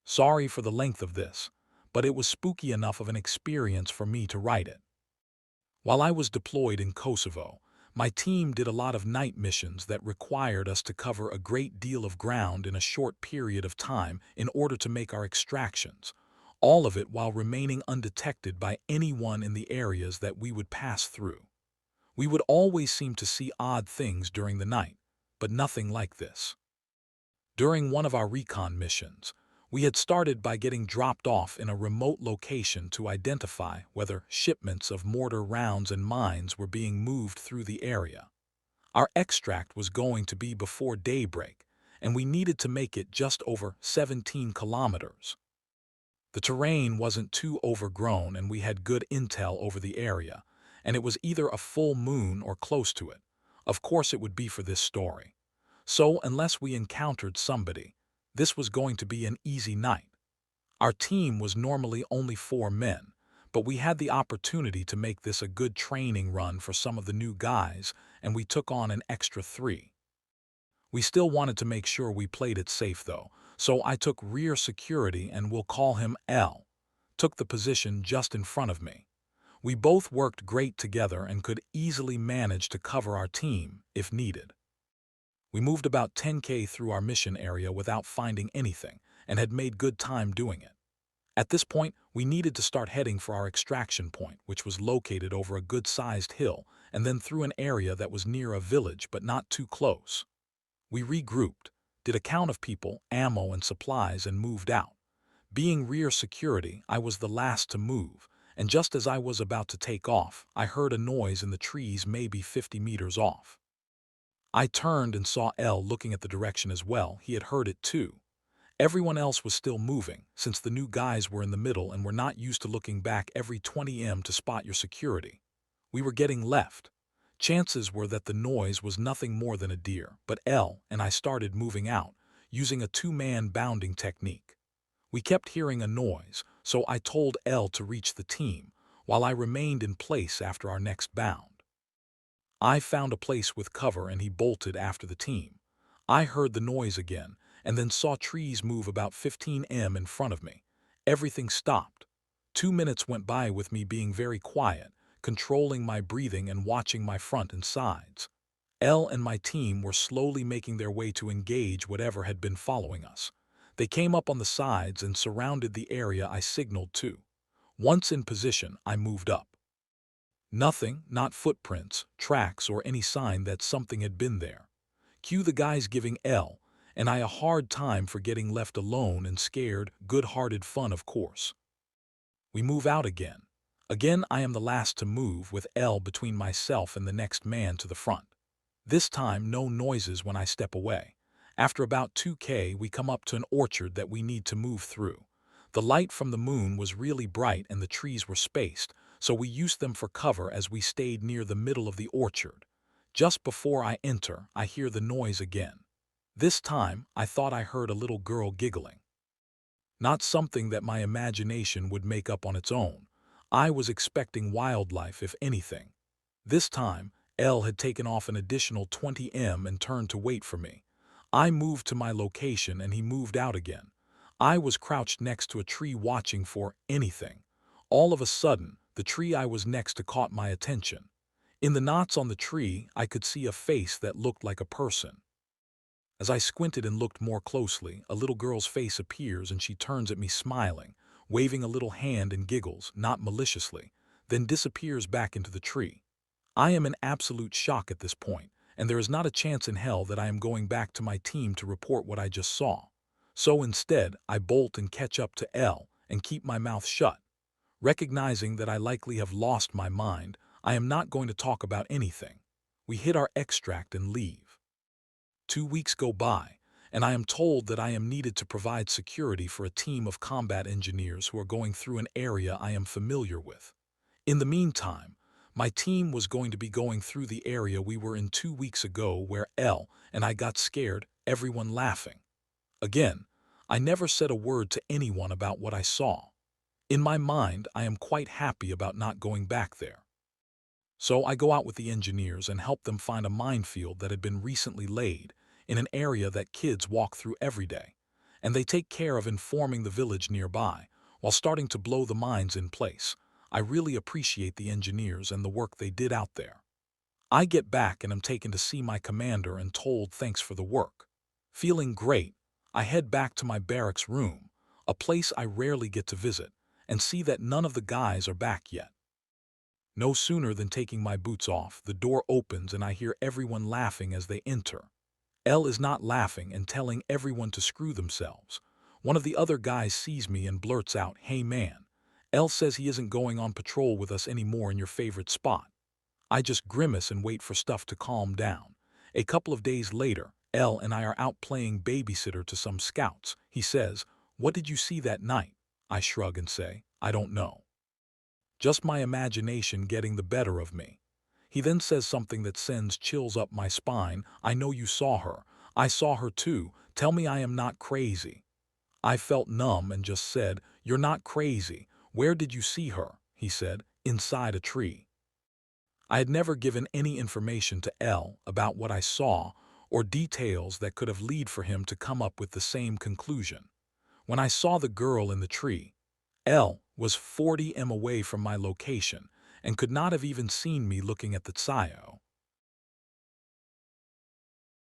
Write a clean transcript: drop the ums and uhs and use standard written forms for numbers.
Sorry for the length of this, but it was spooky enough of an experience for me to write it. While I was deployed in Kosovo, my team did a lot of night missions that required us to cover a great deal of ground in a short period of time in order to make our extractions, all of it while remaining undetected by anyone in the areas that we would pass through. We would always seem to see odd things during the night, but nothing like this. During one of our recon missions, we had started by getting dropped off in a remote location to identify whether shipments of mortar rounds and mines were being moved through the area. Our extract was going to be before daybreak, and we needed to make it just over 17 kilometers. The terrain wasn't too overgrown and we had good intel over the area, and it was either a full moon or close to it. Of course it would be for this story. So, unless we encountered somebody, this was going to be an easy night. Our team was normally only 4 men, but we had the opportunity to make this a good training run for some of the new guys, and we took on an extra 3. We still wanted to make sure we played it safe though, so I took rear security and we'll call him L. Took the position just in front of me. We both worked great together and could easily manage to cover our team if needed. We moved about 10K through our mission area without finding anything, and had made good time doing it. At this point, we needed to start heading for our extraction point, which was located over a good-sized hill, and then through an area that was near a village but not too close. We regrouped, did a count of people, ammo, and supplies, and moved out. Being rear security, I was the last to move, and just as I was about to take off, I heard a noise in the trees maybe 50 meters off. I turned and saw L looking at the direction as well. He had heard it too. Everyone else was still moving, since the new guys were in the middle and were not used to looking back every 20 m to spot your security. We were getting left. Chances were that the noise was nothing more than a deer, but L and I started moving out, using a 2-man bounding technique. We kept hearing a noise, so I told L to reach the team, while I remained in place after our next bound. I found a place with cover and he bolted after the team. I heard the noise again, and then saw trees move about 15 m in front of me. Everything stopped. 2 minutes went by with me being very quiet, controlling my breathing and watching my front and sides. L and my team were slowly making their way to engage whatever had been following us. They came up on the sides and surrounded the area I signaled to. Once in position, I moved up. Nothing, not footprints, tracks, or any sign that something had been there. Cue the guys giving L, and I a hard time for getting left alone and scared, good-hearted fun of course. We move out again. Again I am the last to move with L between myself and the next man to the front. This time no noises when I step away. After about 2K we come up to an orchard that we need to move through. The light from the moon was really bright and the trees were spaced, so we used them for cover as we stayed near the middle of the orchard. Just before I enter, I hear the noise again. This time, I thought I heard a little girl giggling. Not something that my imagination would make up on its own. I was expecting wildlife, if anything. This time, L had taken off an additional 20 m and turned to wait for me. I moved to my location and he moved out again. I was crouched next to a tree watching for anything. All of a sudden, the tree I was next to caught my attention. In the knots on the tree, I could see a face that looked like a person. As I squinted and looked more closely, a little girl's face appears and she turns at me smiling, waving a little hand and giggles, not maliciously, then disappears back into the tree. I am in absolute shock at this point, and there is not a chance in hell that I am going back to my team to report what I just saw. So instead, I bolt and catch up to L and keep my mouth shut. Recognizing that I likely have lost my mind, I am not going to talk about anything. We hit our extract and leave. 2 weeks go by, and I am told that I am needed to provide security for a team of combat engineers who are going through an area I am familiar with. In the meantime, my team was going to be going through the area we were in 2 weeks ago where L and I got scared, everyone laughing. Again, I never said a word to anyone about what I saw. In my mind, I am quite happy about not going back there. So I go out with the engineers and help them find a minefield that had been recently laid in an area that kids walk through every day. and they take care of informing the village nearby, while starting to blow the mines in place. I really appreciate the engineers and the work they did out there. I get back and am taken to see my commander and told thanks for the work. Feeling great, I head back to my barracks room, a place I rarely get to visit, and see that none of the guys are back yet. No sooner than taking my boots off, the door opens and I hear everyone laughing as they enter. Elle is not laughing and telling everyone to screw themselves. One of the other guys sees me and blurts out, "Hey man, Elle says he isn't going on patrol with us anymore in your favorite spot." I just grimace and wait for stuff to calm down. A couple of days later, Elle and I are out playing babysitter to some scouts. He says, "What did you see that night?" I shrug and say, "I don't know. Just my imagination getting the better of me." He then says something that sends chills up my spine. "I know you saw her. I saw her too. Tell me I am not crazy." I felt numb and just said, "You're not crazy. Where did you see her?" He said, "Inside a tree." I had never given any information to Elle about what I saw or details that could have led for him to come up with the same conclusion. When I saw the girl in the tree, Elle was 40 m away from my location and could not have even seen me looking at the Tsayo.